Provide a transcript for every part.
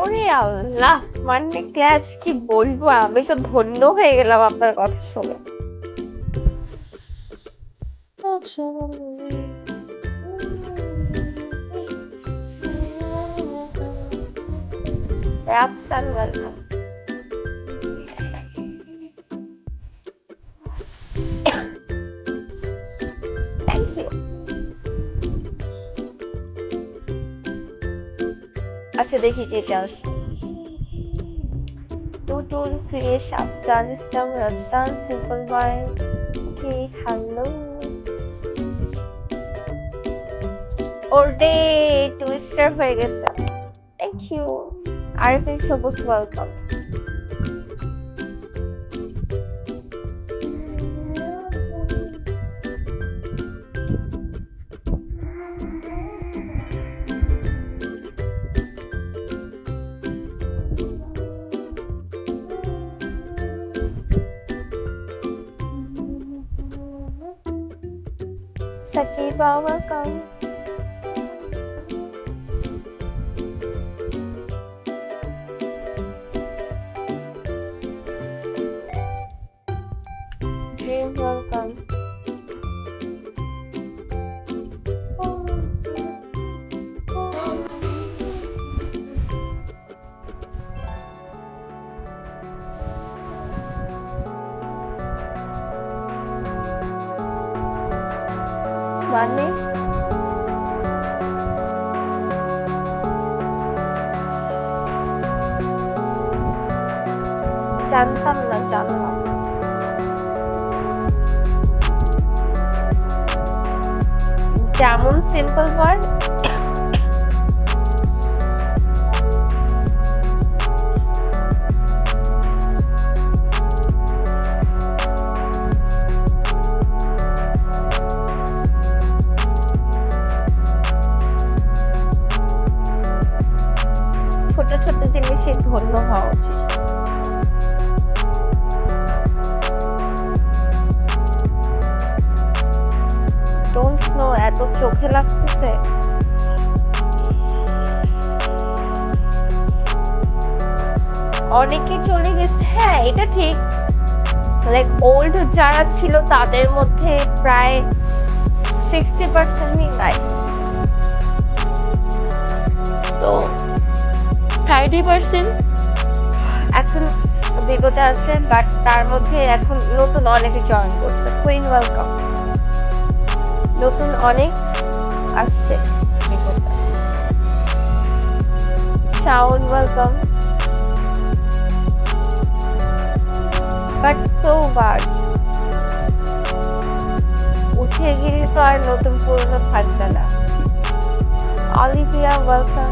ওরে আল্লাহ, মানে ক্যাচ কি বলবো, আমি তো ধন্য হয়ে গেলাম আপনার কথা শুনে। রাফসান ওয়েলকাম। Thank you. আচ্ছা দেখি কে কে আসছে। টুটুল, ক্রিয়েশ, Afzan Islam, Rafsan, simple boy. Okay, hello. ওরে টুইস্টার হয়ে গেছে। Thank you. Arefin Sabuj welcome. Sakiba welcome. Dream welcome. মানে জানতাম না, জানলাম। যেমন সিম্পল বয়, ছোট ছোট জিনিসে ধন্য হওয়া উচিত। ডোন্ট নো, এত চোখে লাগতেছে। অনেকে চলে গেছে, হ্যাঁ এটা ঠিক। লাইক ওল্ড যারা ছিল তাদের মধ্যে প্রায় 60%ই নাই। তো 30% এখন বিগতে আছে, বাট তার মধ্যে এখন নতুন অনেকে জয়েন করছে। Queen welcome. নতুন অনেক আসছে বিগতে। Shaon welcome. But so but উঠে গেলে তো আর নতুন পুরনো থাকবে না। Olivia welcome.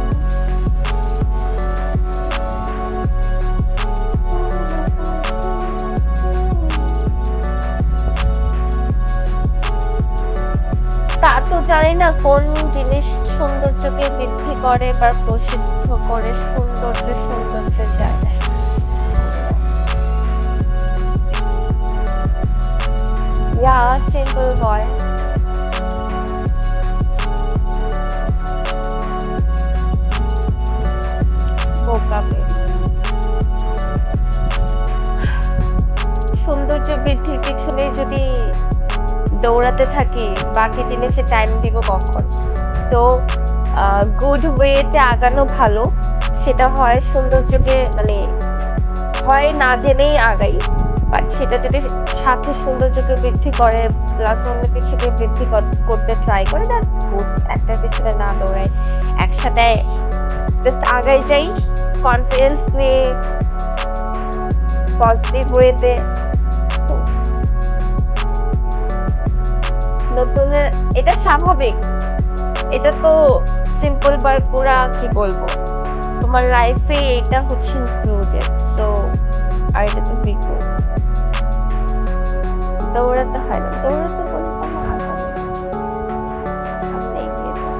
তা তো জানি না কোন জিনিস সৌন্দর্যকে বৃদ্ধি করে বা প্রসিদ্ধ করে, সৌন্দর্যের জায়গায়। ইয়া সিম্পল বয়। সৌন্দর্য বৃদ্ধির পিছনে যদি দৌড়াতে থাকি, বাকি দিনে সে টাইম দিব কখন? সো গুড ওয়েতে আগানো ভালো। সেটা হয় সৌন্দর্যকে, মানে হয় না জেনেই আগাই, বাট সেটা যদি সাথে সৌন্দর্যকে বৃদ্ধি করে প্লাস অন্য কিছুকে বৃদ্ধি করতে ট্রাই করে, দ্যাটস গুড। একটার পিছনে না দৌড়াই, একসাথে জাস্ট আগাই যাই কনফিডেন্স নিয়ে, পজিটিভ ওয়েতে। নতুনের এটা স্বাভাবিক, এটা তো সিম্পল বয় পুরা কি বলবো, তোমার লাইফে এটা হচ্ছে ইনক্লুডেড। সো আর এটা তো বিকো দৌড়াতে হয় না, দৌড়াতে বলে কোনো আগানো সামনে এগিয়ে যাও।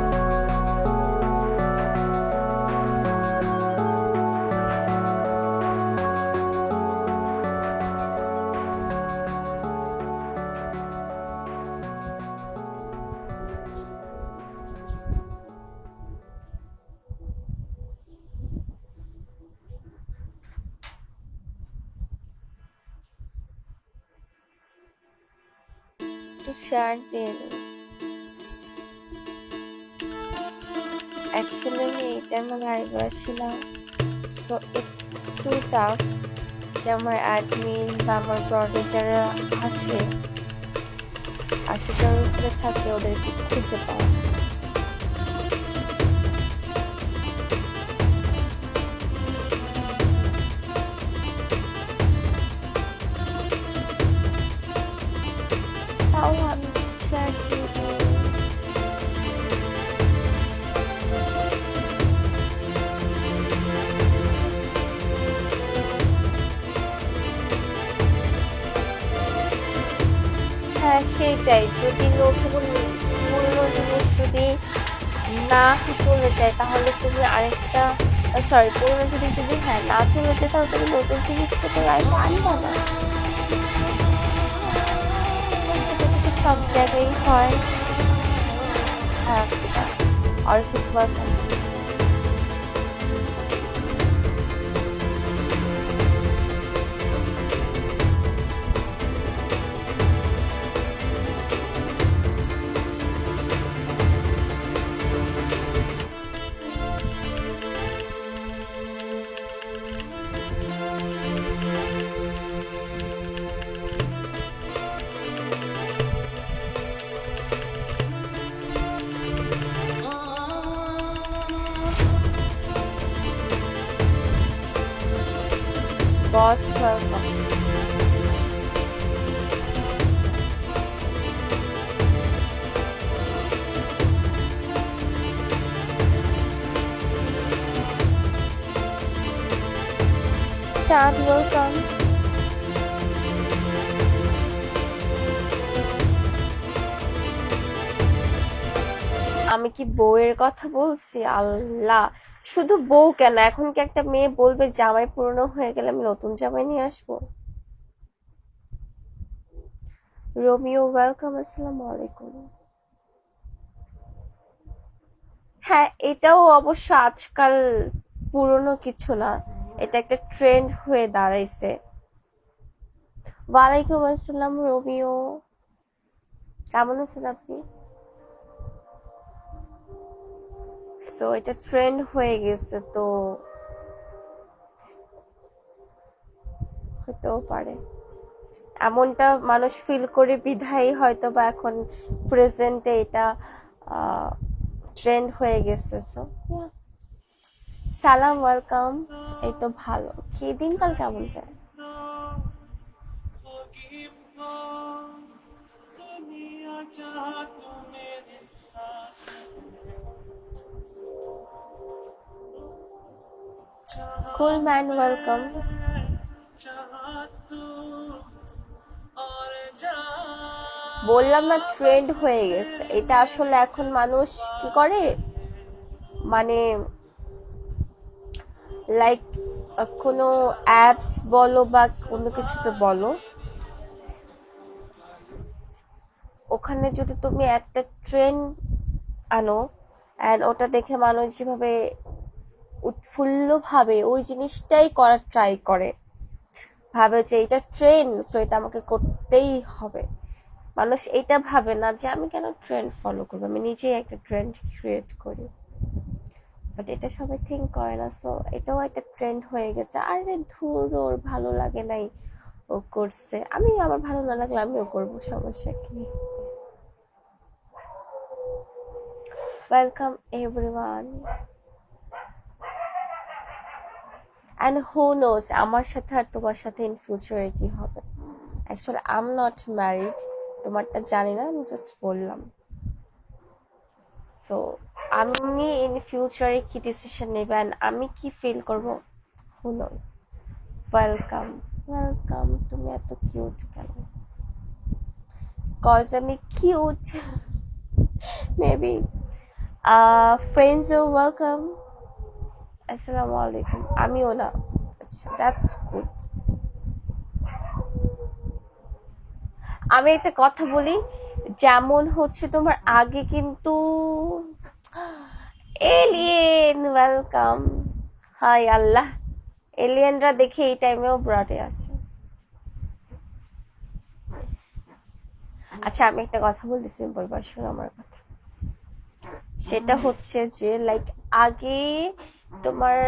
একটু শেয়ার দিয়ে দিন। অ্যাকচুয়ালি আমি এই টাইমে লাইভে আসি না, সো ইটস টু টাফ যে আমার অ্যাডমিন বা আমার ব্রডে যারা আসে আশিটার উপরে থাকে ওদেরকে খুঁজে পাওয়া। তাও আমি শেয়ার দিয়ে দিই। হ্যাঁ সেটাই, যদি নতুন পুরনো জিনিস যদি না চলে যায় তাহলে তুমি আরেকটা সরি পুরনো জিনিস যদি হ্যাঁ না চলে যায় তাহলে তুমি নতুন জিনিসটা তো লাইফে আনবা না। এটা তো সব জায়গায় হয়। খারাপটা আর কিছু বলতাম। বস ওয়েলকাম। Shad welcome. আমি কি বউয়ের কথা বলছি? আল্লাহ, শুধু বউ কেন, এখন কি একটা মেয়ে বলবে জামাই পুরনো হয়ে গেলে আমি নতুন জামাই নিয়ে আসবো? রোমিও ওয়েলকাম, আসসালামু আলাইকুম। হ্যাঁ এটাও অবশ্য আজকাল পুরনো কিছু না, এটা একটা ট্রেন্ড হয়ে দাঁড়াইছে। ওয়ালাইকুম আসসালাম রোমিও, কেমন আছেন আপনি? সো এটা ট্রেন্ড হয়ে গেছে, তো হতেও পারে এমনটা মানুষ ফিল করে বিধায় হয়তো বা এখন প্রেজেন্টে এটা ট্রেন্ড হয়ে গেছে। সো সালাম ওয়েলকাম। এই তো ভালো, কি দিনকাল কেমন যায়? কুল ম্যান ওয়েলকাম। বললাম না ট্রেন্ড হয়ে গেছে এটা, আসলে এখন মানুষ কি করে মানে লাইক কোনো অ্যাপস বলো বা কোনো কিছুতে বলো, ওখানে যদি তুমি একটা ট্রেন্ড আনো অ্যান্ড ওটা দেখে মানুষ যেভাবে উৎফুল্লভাবে ওই জিনিসটাই করার ট্রাই করে, ভাবে যে এটা ট্রেন্ড সো এটা আমাকে করতেই হবে। মানুষ এটা ভাবে না যে আমি কেন ট্রেন্ড ফলো করবো, আমি নিজেই একটা ট্রেন্ড ক্রিয়েট করি। বাট এটা সবাই থিঙ্ক করে না, সো এটাও একটা ট্রেন্ড হয়ে গেছে। আরে ধুর, ওর ভালো লাগে নাই ও করছে, আমি আমার ভালো না লাগলে আমিও করবো, সমস্যা কি? Welcome everyone. And who knows আমার সাথে আর তোমার সাথে ইন ফিউচারে কি হবে। Actually I am not married, তোমারটা জানি না, আমি জাস্ট বললাম। সো আমি ইন ফিউচারে কি ডিসিশন নেবে অ্যান্ড আমি কি ফিল করব, হু নোজ। Welcome welcome. তুমি এত কিউট কেন? কজ আমি কিউট মেবি। ফ্রেন্ডসও ওয়েলকাম, আসসালামু আলাইকুম। আমিও না, আচ্ছা দ্যাটস গুড। আমি একটা কথা বলি, যেমন হচ্ছে তোমার আগে কিন্তু এলিয়েন ওয়েলকাম। হাই আল্লাহ, এলিয়েনরা দেখে এই টাইমেও ব্রডে আছে। আচ্ছা আমি একটা কথা বলতেছি, বলবার শোনো আমার কথা। সেটা হচ্ছে যে লাইক আগে তোমার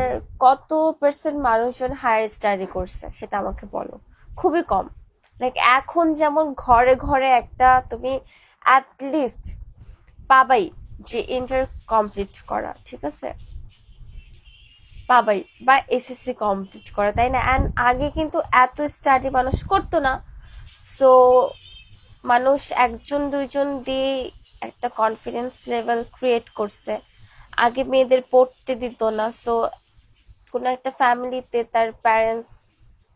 কত পার্সেন্ট মানুষজন হায়ার স্টাডি করছে সেটা আমাকে বলো। খুবই কম। লাইক এখন যেমন ঘরে ঘরে একটা তুমি অ্যাটলিস্ট পাবাই যে ইন্টার কমপ্লিট করা, ঠিক আছে, পাবাই, বা এসএসসি কমপ্লিট করা, তাই না? অ্যান্ড আগে কিন্তু এত স্টাডি মানুষ করতো না। সো মানুষ একজন দুইজন দিয়ে একটা কনফিডেন্স লেভেল ক্রিয়েট করছে। আগে মেয়েদের পড়তে দিত না, সো কোনো একটা ফ্যামিলিতে তার প্যারেন্টস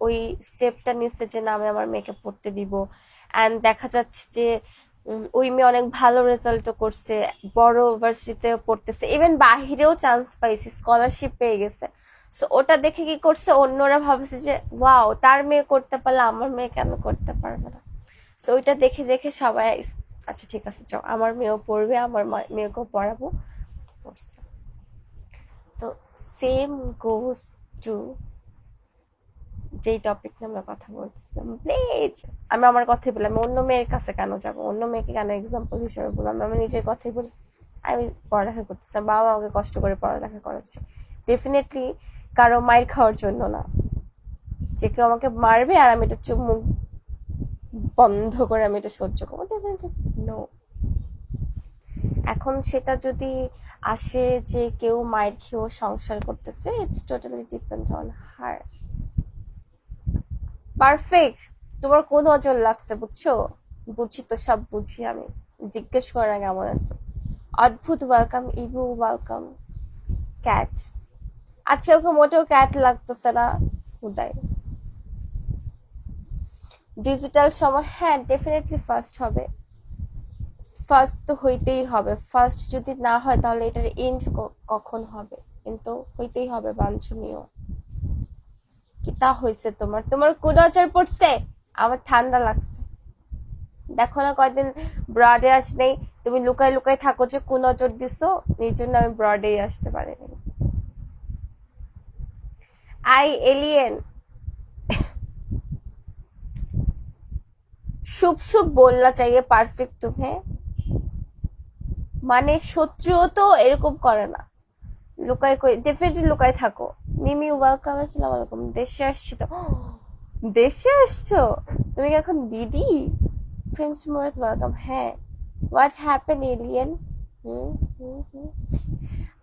ওই স্টেপটা নিচ্ছে যে না আমি আমার মেয়েকে পড়তে দিব। অ্যান্ড দেখা যাচ্ছে যে ওই মেয়ে অনেক ভালো রেজাল্টও করছে, বড় ইউনিভার্সিটিতে পড়তেছে, ইভেন বাহিরেও চান্স পাইছে, স্কলারশিপ পেয়ে গেছে। সো ওটা দেখে কি করছে, অন্যরা ভাবছে যে ওয়াও তার মেয়ে করতে পারলে আমার মেয়ে কেন করতে পারবে না। সো ওইটা দেখে দেখে সবাই আচ্ছা ঠিক আছে চল আমার মেয়েও পড়বে, আমার মেয়েকেও পড়াবো, পড়ছে। তো সেম গোস টু যেই টপিক নিয়ে আমরা কথা বলছিলাম। প্লিজ আমি আমার কথাই বলি, আমি অন্য মেয়ের কাছে কেন যাবো, অন্য মেয়েকে কেন এক্সাম্পল হিসেবে বললাম, আমি নিজের কথাই বলি। আমি পড়ালেখা করতেছি, বাবা আমাকে কষ্ট করে পড়ালেখা করাচ্ছে, ডেফিনেটলি কারো মায়ের খাওয়ার জন্য না, যে কেউ আমাকে মারবে আর আমি এটা চুপ মুখ বন্ধ করে আমি এটা সহ্য করবো, ডেফিনেটলি নো। এখন সেটা যদি আসে যে কেউ মায়ের খেয়েও সংসার করতেছে, it's totally depend on her. Perfect, তোমার কোন নজর লাগছে বুঝছো? বুঝি তো, সব বুঝি আমি। জিজ্ঞেস করার আগে কেমন আছে। অদ্ভুত ওয়েলকাম, ইবু ওয়েলকাম। ক্যাট, আজকে ওকে মোটেও ক্যাট লাগতেছে না হুদাই। ডিজিটাল সময়, হ্যাঁ ডেফিনেটলি ফার্স্ট হবে, ফার্স্ট তো হইতেই হবে। ফার্স্ট যদি না হয় তাহলে এটার এন্ড কখন হবে? কিন্তু হইতেই হবে, বাঞ্ছনীয়। কি তা হয়েছে তোমার? তোমার কোন আচার পড়ছে? আমার ঠান্ডা লাগছে। দেখো না কয়দিন ব্রডে আস নেই, তুমি লুকাই লুকাই থাকো যে কোন নজর দিছো, এই জন্য আমি ব্রডে আসতে পারিনি। আই এলিয়েন, শুভ শুভ বলনা চাইয়ে পারফেক্ট তুমি, মানে শত্রুও তো এরকম করে না, লুকাই কই, ডেফিনেটলি লুকাই থাকো। মিমি ওয়েলকাম, আসসালামু আলাইকুম। দেশে আসছি তো, দেশে আসছো তুমি কি এখন বিডি? Prince Murad welcome. হ্যাঁ, হোয়াট হ্যাপেন এলিয়েন?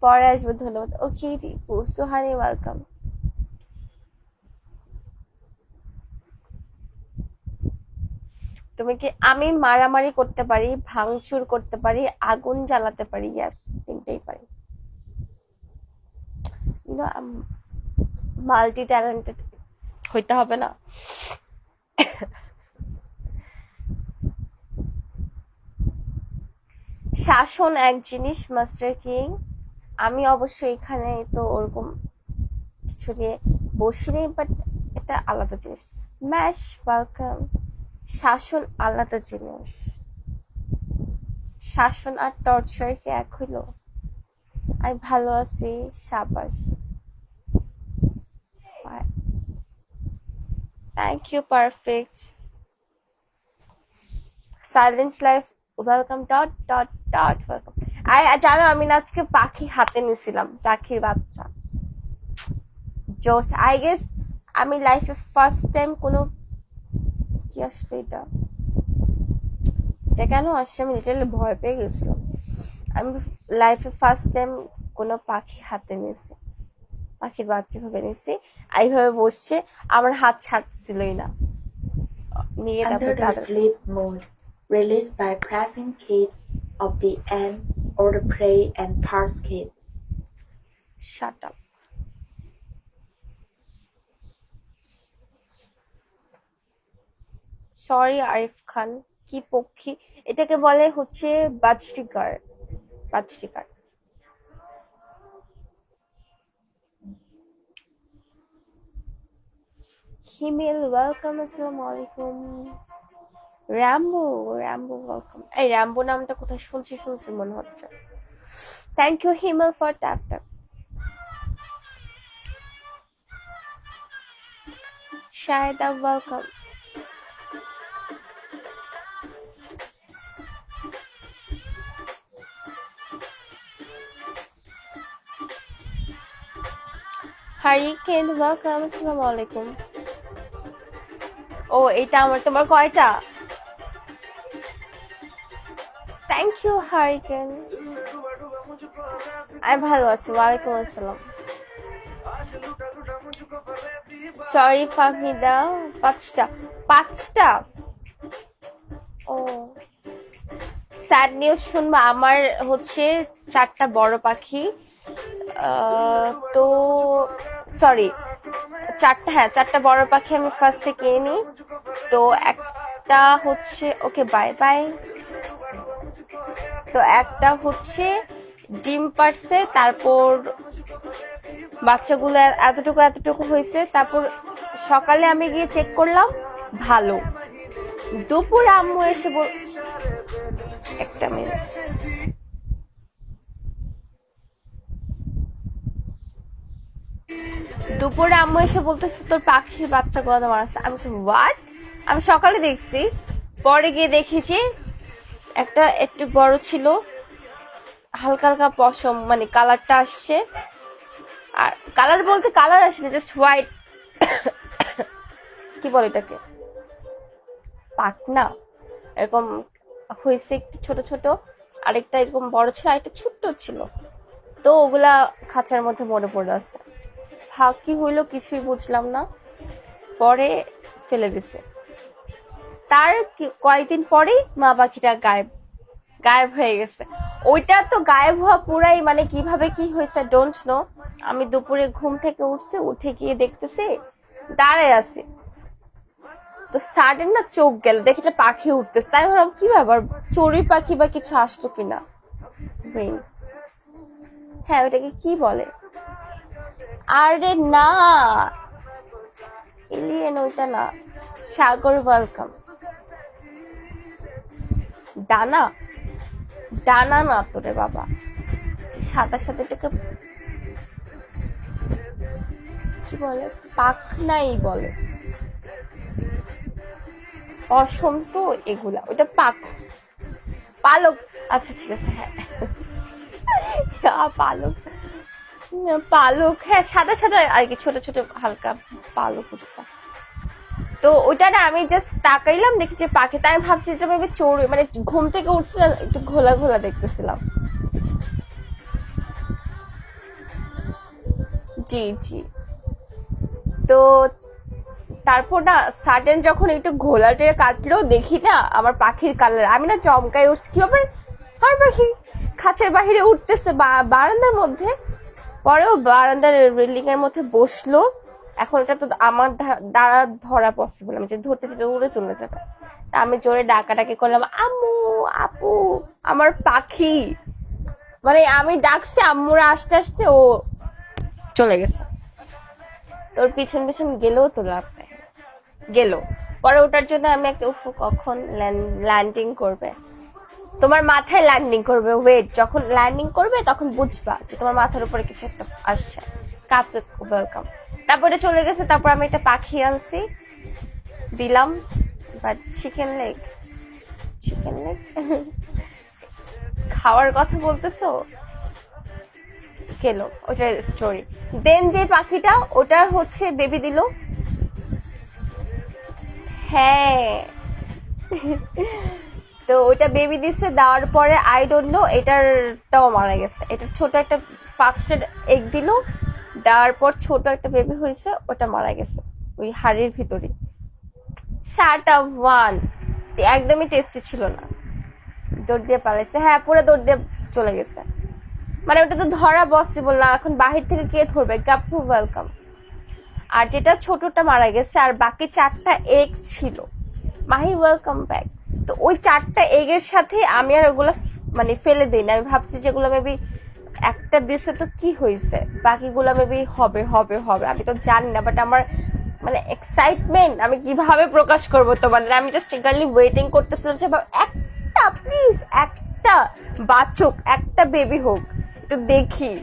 পরে আসবো, ধন্যবাদ। ওকে টিপু, সুহানি ওয়েলকাম। তুমি কি, আমি মারামারি করতে পারি, ভাঙচুর করতে পারি, আগুন জ্বালাতে পারি, ইয়াস তিনটেই পারি। মাল্টি ট্যালেন্টেড হইতে হবে না? শাসন এক জিনিস মাস্টার কিং, আমি অবশ্য এখানে তো ওরকম কিছু নিয়ে বসিনি, বাট এটা আলাদা জিনিস। Mash welcome. শাসন আলাদা জিনিস, শাসন আর টর্চার কি এক হইল? আমি ভালো আছি, সাবাস। Thank you perfect. Silence life welcome, dot dot dot welcome. জানো আমি না আজকে পাখি হাতে নিয়েছিলাম, পাখির বাচ্চা। জোস, আই গেস আমি লাইফে ফার্স্ট টাইম কোনো, কি আসলে এটা, এটা কেন আসছে, আমি লিটারালি ভয় পেয়ে গেছিলাম। আমি লাইফে ফার্স্ট টাইম কোনো পাখি হাতে নিয়েছি, পাখির বাচ্চা ভাবে নিয়েছি, এইভাবে বসছে, আমার হাত ছাড়ছিলই না, নিয়ে Enter the sleep mode, released by pressing keys of the end or the play and pause key. Shut up. Sorry Arif Khan. কি পক্ষী? এটাকে বলে হচ্ছে বাজরিকার, বাজরিকার। হিমেল ওয়েলকাম, আসসালামু আলাইকুম। Rambo, Rambo welcome. এই র্যাম্বো নামটা কোথায় শুনছি শুনছি মনে হচ্ছে। Thank you Himel for tap tap. Shaheda welcome. Hurricane welcome, আসসালামু আলাইকুম। ও এটা তোমার কয়টা? Thank you Hurricane. আমি ভালো আছি, ওয়ালাইকুম আসসালাম। সরি ফাহমিদা, পাঁচটা। ও স্যাড নিউজ শুনবা, আমার হচ্ছে 4টা বড় পাখি। তো সরি 4টা বড় পাখি আমি ফার্স্টে কিনে নিই। তো একটা হচ্ছে ওকে বাই বাই। তো একটা হচ্ছে ডিম পারছে, তারপর বাচ্চাগুলো এতটুকু হয়েছে। তারপর সকালে আমি গিয়ে চেক করলাম ভালো। দুপুরে আম্মু এসে একটা মিনিট, দুপুরে আম্মু এসে বলতেছে তোর পাখির বাচ্চা গলা মারছে। আমি হোয়াট? আমি সকালে দেখছি, পরে গিয়ে দেখেছি একটা একটু বড় ছিল, হালকা হালকা পশম, মানে কালারটা আসছে। আর কালার বলতে কালার আসেনি, জাস্ট হোয়াইট কি বলে এটাকে, পাখনা এরকম হয়েছে, একটু ছোট ছোট। আরেকটা এরকম বড় ছিল, আরেকটা ছোট্ট ছিল। তো ওগুলা খাঁচার মধ্যে মরে পড়ে আছে। কি হইলো কিছুই বুঝলাম না, পরে ফেলে দিছে। তার কয়েকদিন পরেই মা পাখিটা গায়েব হয়ে গেছে। ওইটা তো গায়েব হওয়া পুরাই, মানে কিভাবে কি হয়েছে ডোন্ট নো। আমি দুপুরে ঘুম থেকে উঠছি, উঠে গিয়ে দেখতেছি দাঁড়ায় আছে। তো সাডেন না চোখ গেল, দেখি একটা পাখি উঠতেছে। তাই ভাবলাম কি ব্যাপার, চড়ুই পাখি বা কিছু আসলো কিনা। হ্যাঁ ওটাকে কি বলে? আরে না, এলিয়েন ওইটা না। সাগর ওয়েলকাম। ডানা না তোরে বাবা, সাদা সাথে এটাকে কি বলে, পাখনাই বলে। পশম তো এগুলা, ওইটা পালক। আচ্ছা ঠিক আছে, হ্যাঁ পালক, হ্যাঁ সাদা সাদা আর কি, ছোট ছোট হালকা পালক উঠছে। তো ওইটা না আমি জাস্ট তাকাইলাম, দেখি যে পাখি। তাই আমি ভাবছি যে আমি চড়ুই, মানে ঘুম থেকে উঠছিলাম একটু ঘোলা ঘোলা দেখতেছিলাম। জি। তো তারপর না সাডেন যখন একটু ঘোলাটে কাটলো, দেখি না আমার পাখির কালার। আমি না চমকাই উঠছি, কি ব্যাপার, আমার পাখি খাঁচার বাহিরে উঠতেছে বারান্দার মধ্যে। পরেও বারান্দার রেলিং এর মধ্যে বসলো। এখন এটা তো আমার দ্বারা ধরা পসিবল, আমি যে ধরতে যেতে উড়ে চলে যাবে। তা আমি জোরে ডাকাডাকি করলাম, আম্মু আপু আমার পাখি। মানে আমি ডাকছি, আম্মুরা আসতে আসতে ও চলে গেছে। তোর পিছন পিছন গেলেও তো লাভ নেই, গেল। পরে ওটার জন্য আমি একটা কখন ল্যান্ডিং করবে, তোমার মাথায় ল্যান্ডিং করবে। ওয়েট, যখন ল্যান্ডিং করবে তখন বুঝবা যে তোমার মাথার উপরে কিছু একটা আসছে। কাপে ওয়েলকাম। তারপরে চলে গেছে। তারপর আমি একটা পাখি আনছি, দিলাম। বাট চিকেন লেগ খাওয়ার কথা বলতেছো, গেল ওটার স্টোরি। দেন যে পাখিটা, ওটার হচ্ছে বেবি দিল। হ্যাঁ তো ওইটা বেবি দিছে, দেওয়ার পরে আই ডোন্ট নো এটারটাও মারা গেছে। এটার ছোট একটা 5টা এগ দিল, দেওয়ার পর ছোট একটা বেবি হয়েছে, ওটা মারা গেছে ওই হাড়ির ভিতরে। শাট আপ ওয়ান, একদমই টেস্টি ছিল না। দৌড় দিয়ে পালাইছে, হ্যাঁ পুরো দৌড় দিয়ে চলে গেছে। মানে ওটা তো ধরা পসিবল না, এখন বাহির থেকে কে ধরবে। কাপু ওয়েলকাম। আর যেটা ছোটটা মারা গেছে, আর বাকি 4টা এগ ছিল। Mahi welcome back. তো ওই 4টা এগের সাথে আমি আর ওগুলো মানে ফেলে দিই না। আমি ভাবছি যেগুলো মেবি একটা দিছে তো কি হয়েছে, বাকিগুলো মেবি হবে। আমি তো জানি না, বাট আমার মানে এক্সাইটমেন্ট আমি কিভাবে প্রকাশ করবো তোমাদের। আমি জাস্ট ইগারলি ওয়েটিং করতেছিলাম যে একটা প্লিজ একটা বাচক, একটা বেবি হোক, একটু দেখি।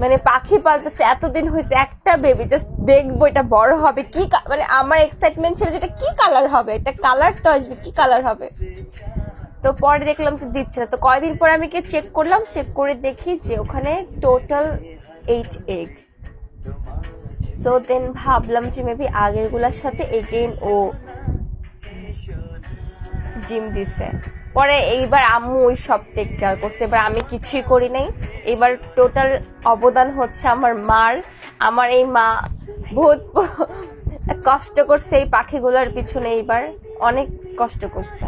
মানে পাখি পালতেছে এতদিন হয়েছে, একটা বেবি জাস্ট দেখবো এটা বড় হবে কি, মানে আমার এক্সাইটমেন্ট ছিল যেটা কি কালার হবে, এটা কালার তো আসবে, কি কালার হবে। তো পরে দেখলাম যে দিচ্ছে না। তো কয়দিন পরে আমি চেক করলাম, চেক করে দেখি যে ওখানে টোটাল 8 এগ। সো দেন ভাবলাম যে মেবি আগেরগুলোর সাথে এগেইন ও ডিম দিছে। পরে এইবার আম্মু ওই সব টেক কেয়ার করছে, এবার আমি কিছুই করি নাই। এবার টোটাল অবদান হচ্ছে আমার মার। আমার এই মা বহুত কষ্ট করছে এই পাখিগুলোর পিছনে, এইবার অনেক কষ্ট করছে।